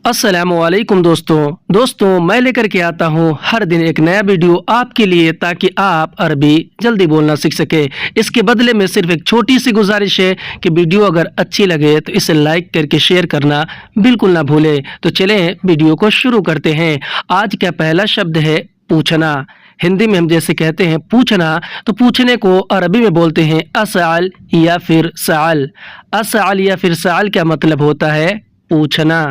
अस्सलामुअलैकुम दोस्तों मैं लेकर के आता हूँ हर दिन एक नया वीडियो आपके लिए, ताकि आप अरबी जल्दी बोलना सीख सके। इसके बदले में सिर्फ एक छोटी सी गुजारिश है कि वीडियो अगर अच्छी लगे तो इसे लाइक करके शेयर करना बिल्कुल ना भूलें। तो चलें वीडियो को शुरू करते हैं। आज का पहला शब्द है पूछना। हिंदी में हम जैसे कहते हैं पूछना, तो पूछने को अरबी में बोलते हैं असाल या फिर साल। असाल या फिर साल का मतलब होता है पूछना।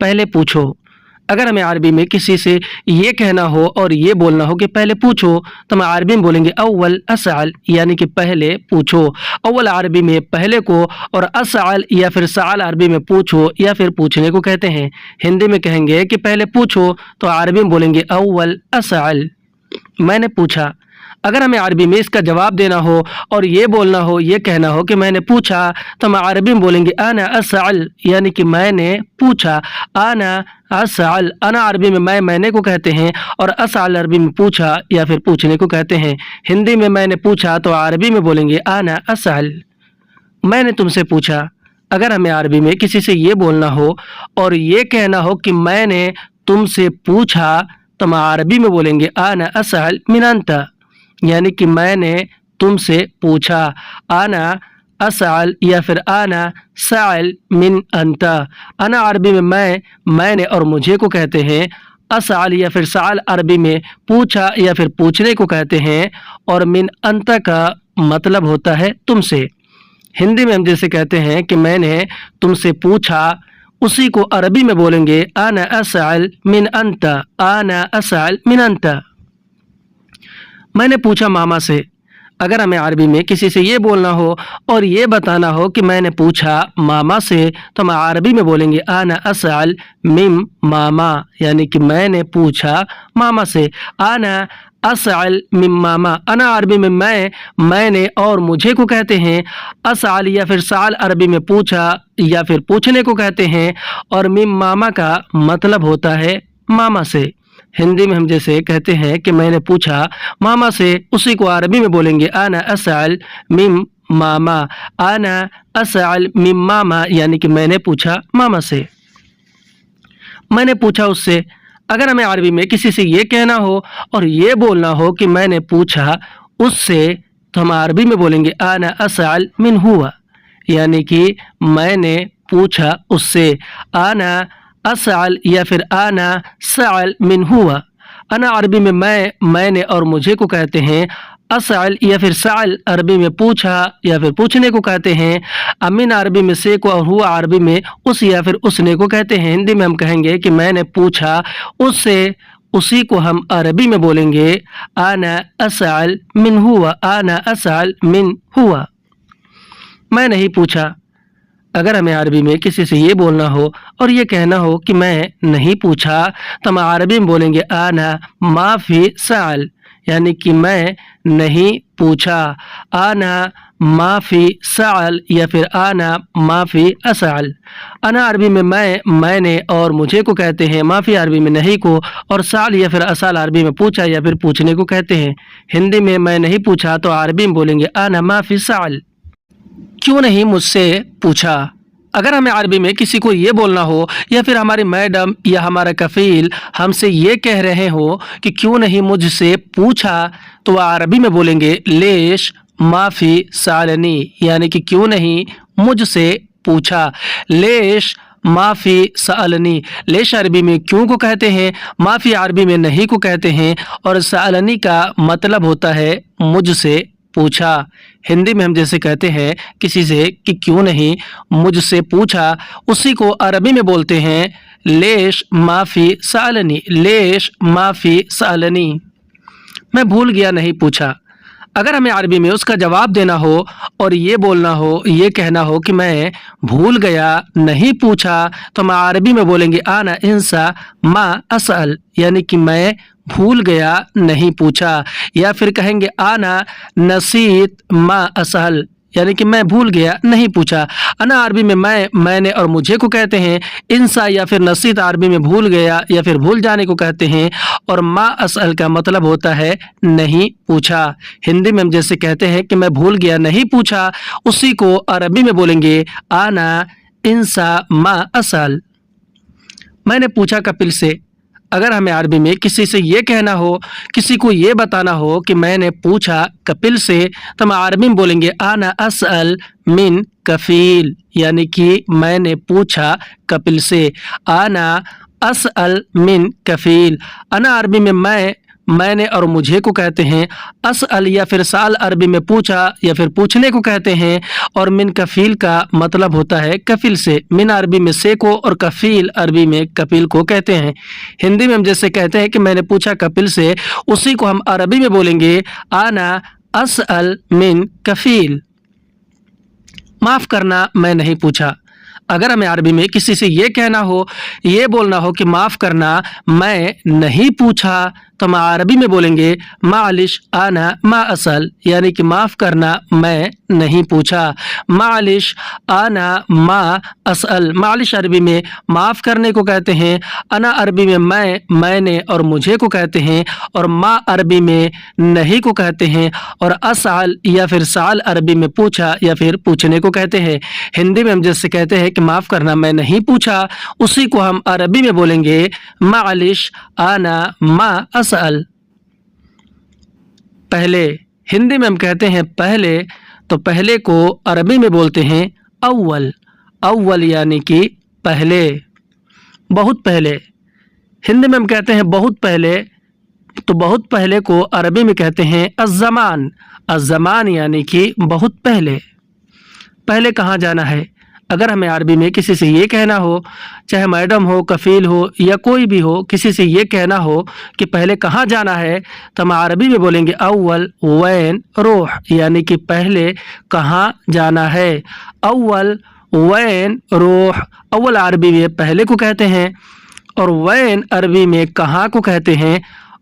पहले पूछो। अगर हमें अरबी में किसी से ये कहना हो और ये बोलना हो कि पहले पूछो, तो हम अरबी में बोलेंगे अव्वल असाल, यानी कि पहले पूछो। अव्वल अरबी में पहले को, और असाल या फिर साल अरबी में पूछो या फिर पूछने को कहते हैं। हिंदी में कहेंगे कि पहले पूछो, तो अरबी में बोलेंगे अव्वल असाल। मैंने पूछा। अगर हमें अरबी में इसका जवाब देना हो और ये बोलना हो, ये कहना हो कि मैंने पूछा, तो हम अरबी में बोलेंगे अना असाल, यानी कि मैंने पूछा। अना असाल। अना अरबी में मैंने को कहते हैं, और असाल अरबी में पूछा या फिर पूछने को कहते हैं। हिंदी में मैंने पूछा, तो अरबी में बोलेंगे अना असाल। मैंने तुमसे पूछा। अगर हमें अरबी में किसी से ये बोलना हो और ये कहना हो कि मैंने तुमसे पूछा, तो हम अरबी में बोलेंगे अना असाल मिन अंता, यानी कि मैंने तुमसे पूछा। आना असाल या फिर आना साल मिन अंता। अना अरबी में मैंने और मुझे को कहते हैं। असाल या फिर साल अरबी में पूछा या फिर पूछने को कहते हैं, और मिन अंता का मतलब होता है तुमसे। हिंदी में हम जैसे कहते हैं कि मैंने तुमसे पूछा, उसी को अरबी में बोलेंगे आना असाल मिन अंता। आना असाल मिन अंता। मैंने पूछा मामा से। अगर हमें अरबी में किसी से ये बोलना हो और ये बताना हो कि मैंने पूछा मामा से, तो हम अरबी में बोलेंगे आना असाल मिम मामा, यानी कि मैंने पूछा मामा से। आना असाल मिम मामा। अना अरबी में मैंने और मुझे को कहते हैं। असाल या फिर साल अरबी में पूछा या फिर पूछने को कहते हैं, और मिम मामा का मतलब होता है मामा से। हिंदी में हम जैसे कहते हैं कि मैंने पूछा मामा से, उसी को अरबी में बोलेंगे आना असाल मिम मामा। आना असाल मिम मामा, यानी कि मैंने पूछा मामा से। मैंने पूछा उससे। अगर हमें अरबी में किसी से ये कहना हो और ये बोलना हो कि मैंने पूछा उससे, तो हम अरबी में बोलेंगे आना असाल मिन हुआ, यानी कि मैंने पूछा उससे। आना असाल या फिर आना साल मिन हुआ। अना अरबी में मैंने और मुझे को कहते हैं। असाल या फिर साल अरबी में पूछा या फिर पूछने को कहते हैं। अमीन अरबी में से को, और हुआ अरबी में उस या फिर उसने को कहते हैं। हिंदी में हम कहेंगे कि मैंने पूछा उससे, उसी को हम अरबी में बोलेंगे आना असाल मिन हुआ। आना असाल मिन हुआ। मैं नहीं पूछा। अगर हमें अरबी में किसी से ये बोलना हो और ये कहना हो कि मैं नहीं पूछा, तो हम अरबी में बोलेंगे आना माफ़ी साल, यानी कि मैं नहीं पूछा। आना माफ़ी साल या फिर आना माफ़ी असाल। अना अरबी में मैंने और मुझे को कहते हैं। माफ़ी अरबी में नहीं को, और साल या फिर असाल अरबी में पूछा या फिर पूछने को कहते हैं। हिंदी में मैं नहीं पूछा, तो अरबी में बोलेंगे आना माफ़ी साल। क्यों नहीं मुझसे पूछा। अगर हमें अरबी में किसी को ये बोलना हो या फिर हमारी मैडम या हमारा कफ़ील हमसे ये कह रहे हो कि क्यों नहीं मुझसे पूछा, तो वह अरबी में बोलेंगे लेश माफ़ी सालनी, यानी कि क्यों नहीं मुझसे पूछा। लेश माफ़ी सालनी। लेश अरबी में क्यों को कहते हैं, माफ़ी अरबी में नहीं को कहते हैं, और सालनी का मतलब होता है मुझसे पूछा। हिंदी में हम जैसे कहते हैं किसी से कि क्यों नहीं मुझसे पूछा, उसी को अरबी में बोलते हैं लेश माफ़ी सालनी। लेश माफ़ी सालनी। मैं भूल गया नहीं पूछा। अगर हमें अरबी में उसका जवाब देना हो और ये बोलना हो, ये कहना हो कि मैं भूल गया नहीं पूछा, तो हम अरबी में बोलेंगे आना इंसा मा असल, यानी कि मैं भूल गया नहीं पूछा। या फिर कहेंगे आना नसीत मा असल, यानी कि मैं भूल गया नहीं पूछा। अना अरबी में मैंने और मुझे को कहते हैं। इंसा या फिर नसीत अरबी में भूल गया या फिर भूल जाने को कहते हैं, और मा असल का मतलब होता है नहीं पूछा। हिंदी में हम जैसे कहते हैं कि मैं भूल गया नहीं पूछा, उसी को अरबी में बोलेंगे आना इंसा मा असल। मैंने पूछा कपिल से। अगर हमें अरबी में किसी से ये कहना हो, किसी को ये बताना हो कि मैंने पूछा कपिल से, तो हम अरबी में बोलेंगे आना अस्अल मिन कफील, यानी कि मैंने पूछा कपिल से। आना अस्अल मिन कफील। अना अरबी में मैंने और मुझे को कहते हैं। अस्अल या फिर साल अरबी में पूछा या फिर पूछने को कहते हैं। और मिन कफील का मतलब होता है कफिल से। मिन अरबी में से को और कफील अरबी में कपिल को कहते हैं। हिंदी में हम जैसे कहते हैं कि मैंने पूछा कपिल से, उसी को हम अरबी में बोलेंगे आना अस्अल मिन कफील। माफ़ करना, मैं नहीं पूछा। अगर हमें अरबी में किसी से ये कहना हो, ये बोलना हो कि माफ़ करना, मैं नहीं पूछा, तो हम अरबी में बोलेंगे मालिश आना मा असल, यानी कि माफ़ करना, मैं नहीं पूछा। मालिश आना मा असल। मालिश अरबी में माफ़ करने को कहते हैं। अना अरबी में मैंने और मुझे को कहते हैं। और मा अरबी में नहीं को कहते हैं। और असाल या फिर साल अरबी में पूछा या फिर पूछने को कहते हैं। हिंदी में हम जैसे कहते हैं कि माफ़ करना, मैं नहीं पूछा, उसी को हम अरबी में बोलेंगे मालिश आना मा असल। पहले, हिंदी में हम कहते हैं पहले, तो पहले को अरबी में बोलते हैं अव्वल। अव्वल यानी कि पहले, बहुत पहले। हिंदी में हम कहते हैं बहुत पहले, तो बहुत पहले को अरबी में कहते हैं अज़्ज़मान। अज़्ज़मान यानी कि बहुत पहले। पहले कहाँ जाना है? अगर हमें अरबी में किसी से ये कहना हो, चाहे मैडम हो, कफ़ील हो या कोई भी हो, किसी से ये कहना हो कि पहले कहाँ जाना है, तो हम अरबी में बोलेंगे अव्वल वैन रोह, यानी कि पहले कहाँ जाना है। अव्वल वैन रोह। अव्वल अरबी में पहले को कहते हैं और वैन अरबी में कहाँ को कहते हैं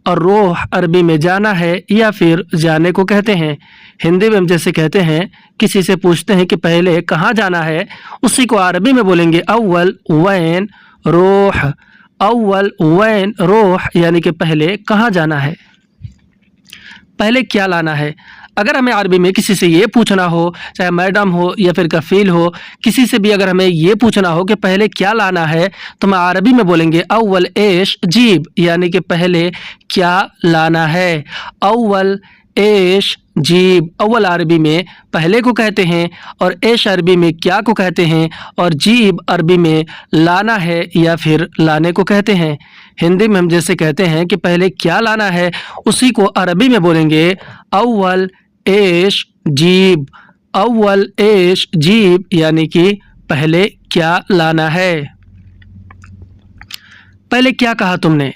और रोह अरबी में जाना है या फिर जाने को कहते हैं। हिंदी में हम जैसे कहते हैं, किसी से पूछते हैं कि पहले कहाँ जाना है, उसी को अरबी में बोलेंगे अव्वल वैन रोह। अव्वल वैन रोह यानी कि पहले कहाँ जाना है, पहले क्या लाना है। अगर हमें अरबी में किसी से ये पूछना हो, चाहे मैडम हो या फिर कफ़ील हो, किसी से भी अगर हमें ये पूछना हो कि पहले क्या लाना है, तो हम अरबी में बोलेंगे अव्वल एश जीब, यानी कि पहले क्या लाना है। अव्वल एश जीब। अव्वल अरबी में पहले को कहते हैं और एश अरबी में क्या को कहते हैं और जीब अरबी में लाना है या फिर लाने को कहते हैं। हिंदी में हम जैसे कहते हैं कि पहले क्या लाना है, उसी को अरबी में बोलेंगे अव्वल एश जीब। अव्वल एश जीब यानी कि पहले क्या लाना है, पहले क्या कहा तुमने।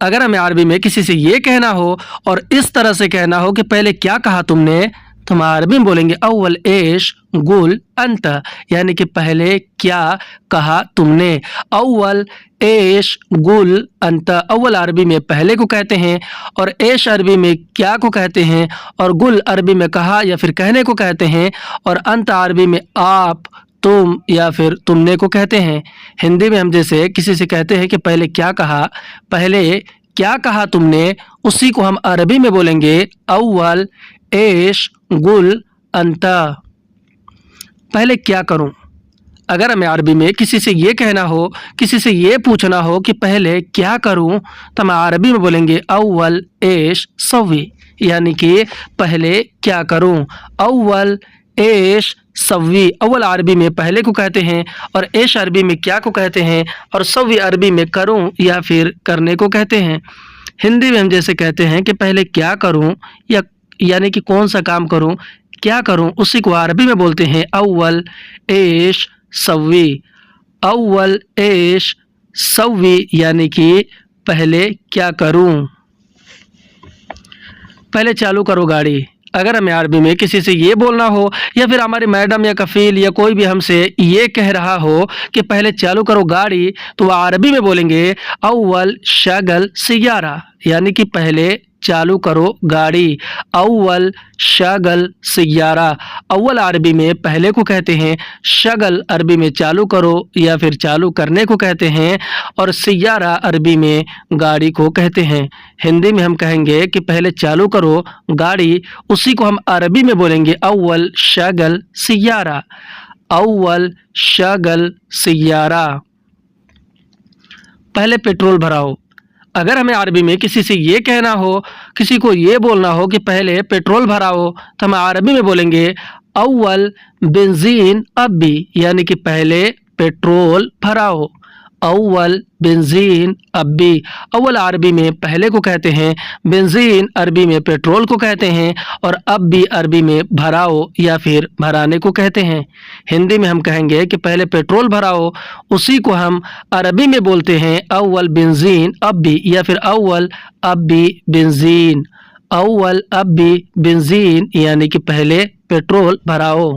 अगर हमें अरबी में किसी से ये कहना हो और इस तरह से कहना हो कि पहले क्या कहा तुमने, तो हम अरबी में बोलेंगे अव्वल एश गुल अंत, यानी कि पहले क्या कहा तुमने। अव्वल एश गुल अंत। अव्वल अरबी में पहले को कहते हैं और एश अरबी में क्या को कहते हैं और गुल अरबी में कहा या फिर कहने को कहते हैं और अंत अरबी में आप, तुम या फिर तुमने को कहते हैं। हिंदी में हम जैसे किसी से कहते हैं कि पहले क्या कहा, पहले क्या कहा तुमने, उसी को हम अरबी में बोलेंगे अव्वल एश गुल अंता। पहले क्या करूं। अगर हमें अरबी में किसी से ये कहना हो, किसी से ये पूछना हो कि पहले क्या करूं, तो हम अरबी में बोलेंगे अव्वल एश सवी, यानी कि पहले क्या करूं। अव्वल एश सवी। अव्वल अरबी में पहले को कहते हैं और एश अरबी में क्या को कहते हैं और सवी अरबी में करूं या फिर करने को कहते हैं। हिंदी में हम जैसे कहते हैं कि पहले क्या करूं या यानी कि कौन सा काम करूं, क्या करूं, उसी को अरबी में बोलते हैं अव्वल एश सवी। अव्वल एश सवी यानी कि पहले क्या करूं, पहले चालू करो गाड़ी। अगर हमें अरबी में किसी से ये बोलना हो या फिर हमारी मैडम या कफ़ील या कोई भी हमसे ये कह रहा हो कि पहले चालू करो गाड़ी, तो वह अरबी में बोलेंगे अव्वल शगल सियारा, यानी कि पहले चालू करो गाड़ी। अव्वल शगल सियारा। अव्वल अरबी में पहले को कहते हैं, शगल अरबी में चालू करो या फिर चालू करने को कहते हैं और सियारा अरबी में गाड़ी को कहते हैं। हिंदी में हम कहेंगे कि पहले चालू करो गाड़ी, उसी को हम अरबी में बोलेंगे अव्वल शगल सियारा। अव्वल शगल सियारा। पहले पेट्रोल भराओ। अगर हमें अरबी में किसी से ये कहना हो, किसी को ये बोलना हो कि पहले पेट्रोल भराओ, तो हम अरबी में बोलेंगे अव्वल बेंजीन अब्बी, यानी कि पहले पेट्रोल भराओ। अव्वल बेंजीन अब्बी। अव्वल अरबी में पहले को कहते हैं, बेंजीन अरबी में पेट्रोल को कहते हैं, और अब्बी अरबी में भराओ या फिर भराने को कहते हैं। हिंदी में हम कहेंगे कि पहले पेट्रोल भराओ, उसी को हम अरबी में बोलते हैं अव्वल बेंजीन अब्बी या फिर अव्वल अब्बी बेंजीन। अव्वल अब्बी बेंजीन यानी कि पहले पेट्रोल भराओ।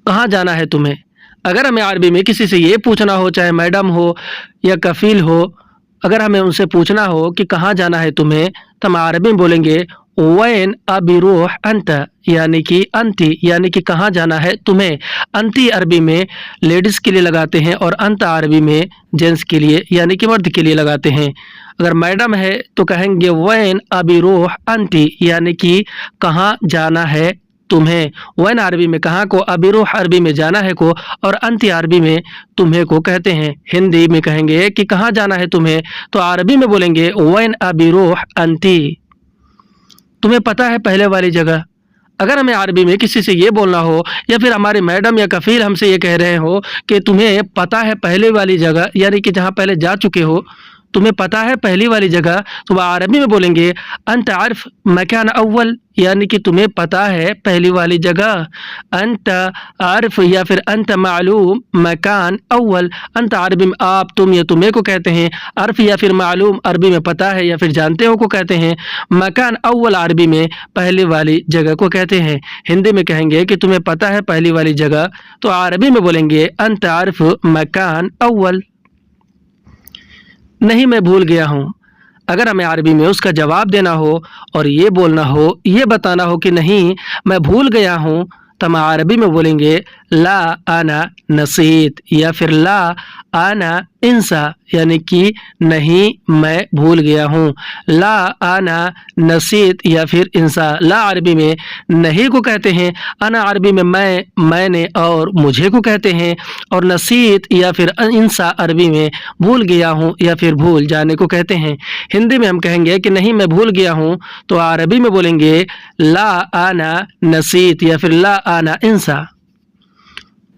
कहाँ जाना है तुम्हें? अगर हमें अरबी में किसी से ये पूछना हो, चाहे मैडम हो या कफील हो, अगर हमें उनसे पूछना हो कि कहाँ जाना है तुम्हें, तो हम अरबी में बोलेंगे वैन अबिरूह अंत, यानी कि अंती, यानी कि कहाँ जाना है तुम्हें। अंती अरबी में लेडीज़ के लिए लगाते हैं और अंत अरबी में जेंट्स के लिए यानी कि मर्द के लिए लगाते हैं। अगर मैडम है तो कहेंगे वैन अबिरूह अंती, यानी कि कहाँ जाना है तुम्हें। वैन अरबी में कहाँ को, अबिरूह अरबी में जाना है को, और अंती अरबी में तुम्हें को कहते हैं। हिंदी में कहेंगे कि कहाँ जाना है तुम्हें, तो अरबी में बोलेंगे वैन अबिरूह अंती। तुम्हें पता है पहले वाली जगह। अगर हमें अरबी में किसी से ये बोलना हो या फिर हमारे मैडम या कफील हमसे ये कह रहे हो कि तुम्हें पता है पहले वाली जगह, यानी कि जहाँ पहले जा चुके हो, तुम्हें पता है पहली वाली जगह, तो वह अरबी में बोलेंगे अंत आर्फ मकान अव्वल, यानी कि तुम्हें पता है पहली वाली जगह। अंत आर्फ या फिर अंत मालूम मकान अव्वल। अंत अरबी में आप, तुम या तुम्हें को कहते हैं। अर्फ या फिर मालूम अरबी में पता है या फिर जानते हो को कहते हैं। मकान अव्वल अरबी में पहली वाली जगह को कहते हैं। हिंदी में कहेंगे कि तुम्हें पता है पहली वाली जगह, तो अरबी में बोलेंगे अंत आर्फ मकान अव्वल। नहीं मैं भूल गया हूँ। अगर हमें अरबी में उसका जवाब देना हो और ये बोलना हो, ये बताना हो कि नहीं मैं भूल गया हूँ, तो हम अरबी में बोलेंगे ला आना नसीत या फिर ला आना इंसा, यानी कि नहीं मैं भूल गया हूँ। ला आना नसीत या फिर इंसा। ला अरबी में नहीं को कहते हैं, आना अरबी में मैं, मैंने और मुझे को कहते हैं, और नसीत या फिर इंसा अरबी में भूल गया हूँ या फिर भूल जाने को कहते हैं। हिंदी में हम कहेंगे कि नहीं मैं भूल गया हूँ, तो अरबी में बोलेंगे ला आना नसीत या फिर ला आना इंसा।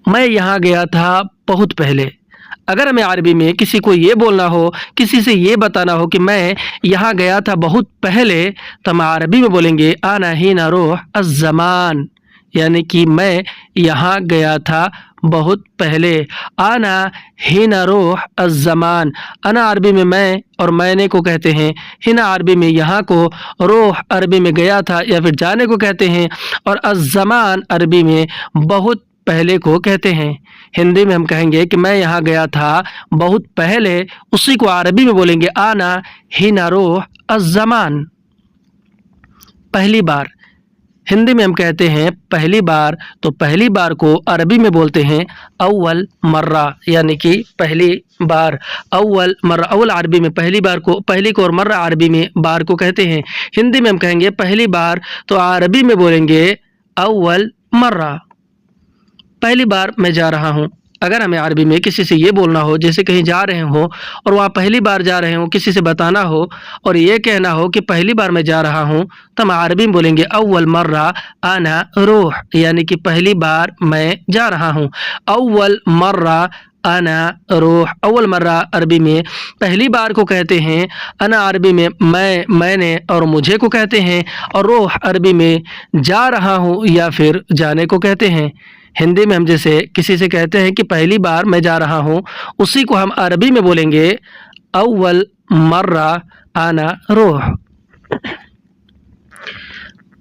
मैं यहाँ गया था बहुत पहले। अगर हमें अरबी में किसी को ये बोलना हो, किसी से ये बताना हो कि मैं यहाँ गया था बहुत पहले, तो हम अरबी में बोलेंगे आना हीना रोह अज़्ज़मान, यानी कि मैं यहाँ गया था बहुत पहले। आना हीना रोह अज़्ज़मान। अना अरबी में मैं और मैंने को कहते हैं। हिना अरबी में यहाँ को, रोह अरबी में गया था या फिर जाने को कहते हैं, और अज़्ज़मान अरबी में बहुत पहले को कहते हैं। हिंदी में हम कहेंगे कि मैं यहाँ गया था बहुत पहले, उसी को अरबी में बोलेंगे आना हीना रोह अज़्ज़मान। पहली बार। हिंदी में हम कहते हैं पहली बार, तो पहली बार को अरबी में बोलते हैं अव्वल मर्रा, यानी कि पहली बार। अव्वल मर्रा। अव्वल अरबी में पहली बार को, पहली को, और मर्रा अरबी में बार को कहते हैं। हिंदी में हम कहेंगे पहली बार, तो अरबी में बोलेंगे अव्वल मर्रा। पहली बार मैं जा रहा हूँ। अगर हमें अरबी में किसी से ये बोलना हो, जैसे कहीं जा रहे हो और वहाँ पहली बार जा रहे हो, किसी से बताना हो और ये कहना हो कि पहली बार मैं जा रहा हूँ, तो हम अरबी में बोलेंगे अव्वल मर्रा आना रूह, यानी कि पहली बार मैं जा रहा हूँ। अव्वल मर्रा अना रूह। अव्वल मर्रा अरबी में पहली बार को कहते हैं। अना अरबी में मैं, मैंने और मुझे को कहते हैं, और रूह अरबी में जा रहा हूँ या फिर जाने को कहते हैं। हिंदी में हम जैसे किसी से कहते हैं कि पहली बार मैं जा रहा हूँ, उसी को हम अरबी में बोलेंगे अव्वल मर्रा आना रूह।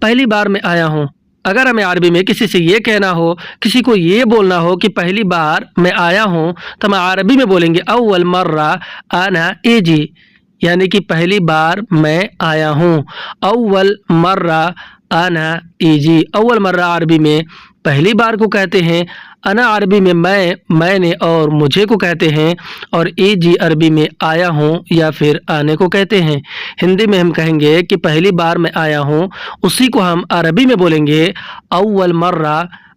पहली बार मैं आया हूँ। अगर हमें अरबी में किसी से ये कहना हो, किसी को ये बोलना हो कि पहली बार मैं आया हूँ, तो हम अरबी में बोलेंगे अव्वल मर्रा आना एजी, यानी कि पहली बार मैं आया हूँ। अव्वल मर्रा आना एजी। अव्वल मर्रा अरबी में पहली बार को कहते हैं। अना अरबी में मैं, मैंने और मुझे को कहते हैं, और एजी अरबी में आया हूँ या फिर आने को कहते हैं। हिंदी में हम कहेंगे कि पहली बार मैं आया हूँ, उसी को हम अरबी में बोलेंगे अव्वल मर्रा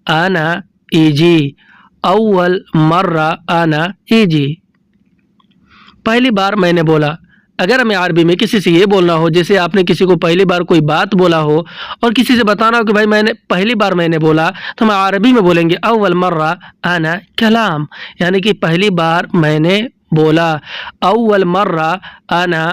आना एजी। अव्वल मर्रा आना एजी। पहली बार मैंने बोला। अगर हमें अरबी में किसी से ये बोलना हो, जैसे आपने किसी को पहली बार कोई बात बोला हो और किसी से बताना हो कि भाई मैंने पहली बार मैंने बोला, तो हम अरबी में बोलेंगे अव्वल मर्रा आना कलाम, यानी कि पहली बार मैंने बोला। अव्वल मर्रा आना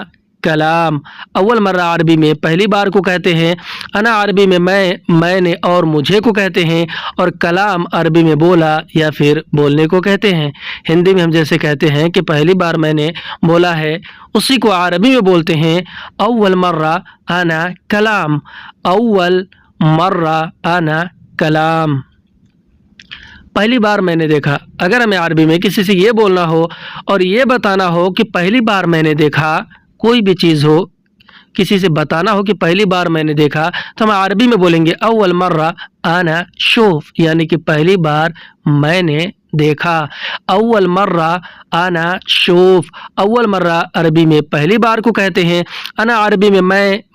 कलाम। अव्वल मर्रा अरबी में पहली बार को कहते हैं, अना अरबी में मैंने और मुझे को कहते हैं, और कलाम अरबी में बोला या फिर बोलने को कहते हैं। हिंदी में हम जैसे कहते हैं कि पहली बार मैंने बोला है, उसी को अरबी में बोलते हैं अव्वल मर्रा आना कलाम। अव्वल मर्रा आना कलाम। पहली बार मैंने देखा। अगर हमें अरबी में किसी से ये बोलना हो और ये बताना हो कि पहली बार मैंने देखा, कोई भी चीज़ हो, किसी से बताना हो कि पहली बार मैंने देखा, तो हम अरबी में बोलेंगे अव्वल मर्रा आना शूफ, यानी कि पहली बार मैंने देखा। अव्वल मर्रा आना शूफ। अव्वल मर्रा अरबी में पहली बार को कहते हैं, अना अरबी में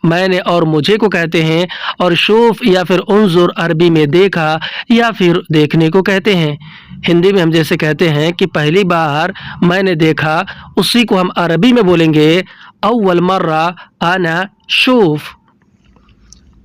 मैंने और मुझे को कहते हैं, और शूफ या फिर उन्जुर अरबी में देखा या फिर देखने को कहते हैं। हिंदी में हम जैसे कहते हैं कि पहली बार मैंने देखा, उसी को हम अरबी में बोलेंगे अव्वल मर्रा आना शूफ।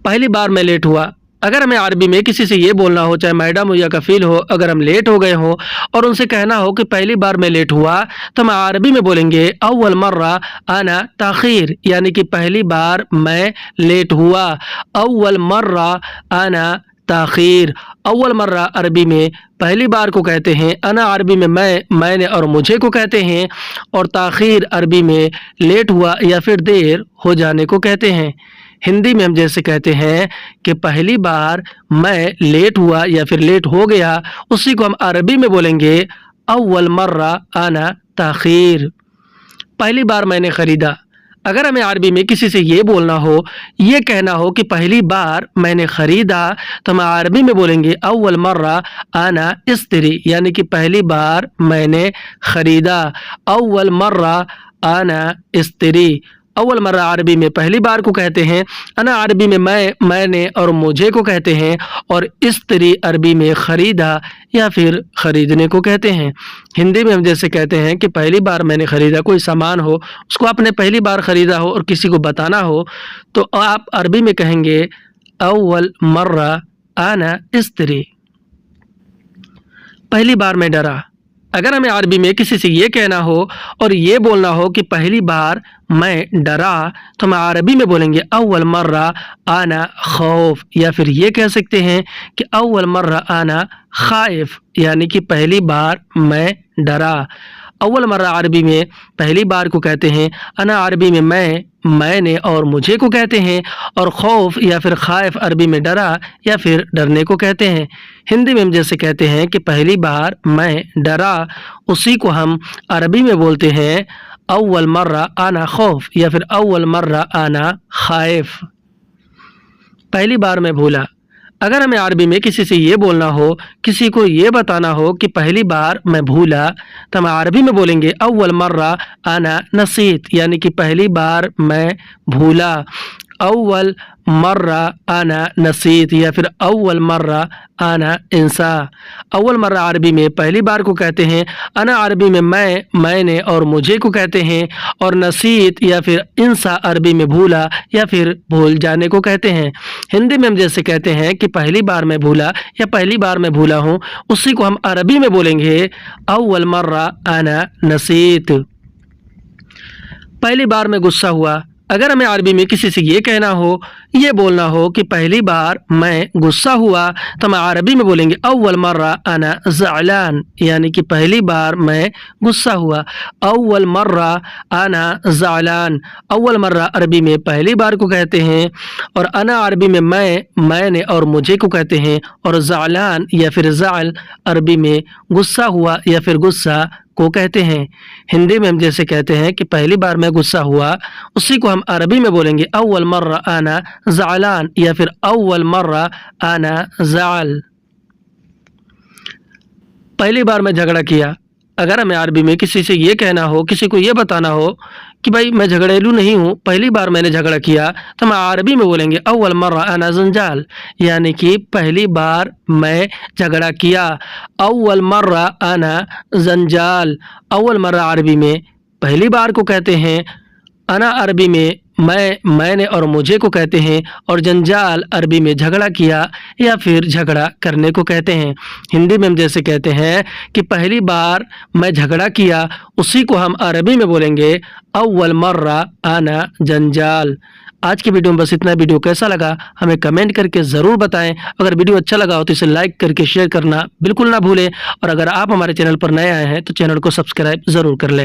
पहली बार मैं लेट हुआ। अगर हमें अरबी में किसी से ये बोलना हो, चाहे मैडम हो या कफ़ील हो, अगर हम लेट हो गए हो और उनसे कहना हो कि पहली बार मैं लेट हुआ, तो हम अरबी में बोलेंगे अव्वल मर्रा आना ताख़ीर, यानी कि पहली बार मैं लेट हुआ। अव्वल मर्रा आना ताख़ीर। अव्वल मर्रा अरबी में पहली बार को कहते हैं, अना अरबी में मैंने और मुझे को कहते हैं, और ताख़ीर अरबी में लेट हुआ या फिर देर हो जाने को कहते हैं। हिंदी में हम जैसे कहते हैं कि पहली बार मैं लेट हुआ या फिर लेट हो गया, उसी को हम अरबी में बोलेंगे अव्वल मर्रा आना ताख़ीर। पहली बार मैंने ख़रीदा। अगर हमें अरबी में किसी से ये बोलना हो, ये कहना हो कि पहली बार मैंने ख़रीदा, तो हम अरबी में बोलेंगे अव्वल मर्रा आना इस्तरी, यानी कि पहली बार मैंने ख़रीदा। अव्वल मर्रा आना इस्तरी। अव्वल मर्रा अरबी में पहली बार को कहते हैं, अना अरबी में मैंने और मुझे को कहते हैं, और इस्त्री अरबी में ख़रीदा या फिर ख़रीदने को कहते हैं। हिंदी में हम जैसे कहते हैं कि पहली बार मैंने ख़रीदा, कोई सामान हो, उसको आपने पहली बार ख़रीदा हो और किसी को बताना हो, तो आप अरबी में कहेंगे अव्वल मर्रा आना इस्त्री। पहली बार मैं डरा। अगर हमें अरबी में किसी से ये कहना हो और ये बोलना हो कि पहली बार मैं डरा, तो हम अरबी में बोलेंगे अव्वल मर्रा आना खौफ, या फिर ये कह सकते हैं कि अव्वल मर्रा आना खाइफ, यानी कि पहली बार मैं डरा। अव्वल मर्रा अरबी में पहली बार को कहते हैं, अना अरबी में मैंने और मुझे को कहते हैं, और खौफ या फिर खाइफ अरबी में डरा या फिर डरने को कहते हैं। हिंदी में हम जैसे कहते हैं कि पहली बार मैं डरा, उसी को हम अरबी में बोलते हैं अव्वल मर्रा आना खौफ या फिर अव्वल मर्रा आना खाइफ। पहली बार मैं भूला। अगर हमें अरबी में किसी से ये बोलना हो, किसी को ये बताना हो कि पहली बार मैं भूला, तो हम अरबी में बोलेंगे अव्वल मर्रा आना नसीत, यानी कि पहली बार मैं भूला। अव्वल मर्रा आना नसीत या फिर अव्वल मर्रा आना इंसा। अव्वल मर्रा अरबी में पहली बार को कहते हैं, अना अरबी में मैंने और मुझे को कहते हैं, और नसीत या फिर इंसा अरबी में भूला या फिर भूल जाने को कहते हैं। हिंदी में हम जैसे कहते हैं कि पहली बार मैं भूला या पहली बार मैं भूला हूँ, उसी को हम अरबी में बोलेंगे अव्वल मर्रा आना नसीत। पहली बार मैं गुस्सा हुआ। अगर हमें अरबी में किसी से ये कहना हो, ये बोलना हो कि पहली बार मैं गुस्सा हुआ, तो हम अरबी में बोलेंगे अव्वल मर्रा आना ज़अलान, यानी कि पहली बार मैं गुस्सा हुआ। अव्वल मर्रा आना ज़अलान। अव्वल मर्रा अरबी में पहली बार को कहते हैं, और अना अरबी में मैंने और मुझे को कहते हैं, और ज़अलान या फिर ज़अल अरबी में गुस्सा हुआ या फिर गुस्सा को कहते हैं। हिंदी में हम जैसे कहते हैं कि पहली बार मैं गुस्सा हुआ, उसी को हम अरबी में बोलेंगे अव्वल मर्रा आना ज़अलान या फिर अव्वल मर्रा आना ज़अल। पहली बार मैं झगड़ा किया। अगर हमें अरबी में किसी से ये कहना हो, किसी को ये बताना हो कि भाई मैं झगड़ेलू नहीं हूँ, पहली बार मैंने झगड़ा किया, तो हम अरबी में बोलेंगे अव्वल मर्रा आना जंजाल, यानी कि पहली बार मैं झगड़ा किया। अव्वल मर्रा आना जंजाल। अव्वल मर्रा अरबी में पहली बार को कहते हैं अना अरबी में मैंने और मुझे को कहते हैं, और जंजाल अरबी में झगड़ा किया या फिर झगड़ा करने को कहते हैं। हिंदी में हम जैसे कहते हैं कि पहली बार मैं झगड़ा किया, उसी को हम अरबी में बोलेंगे अव्वल मर्रा आना जंजाल। आज की वीडियो में बस इतना। वीडियो कैसा लगा हमें कमेंट करके ज़रूर बताएं। अगर वीडियो अच्छा लगा हो तो इसे लाइक करके शेयर करना बिल्कुल ना भूलें, और अगर आप हमारे चैनल पर नए आए हैं तो चैनल को सब्सक्राइब ज़रूर कर लें।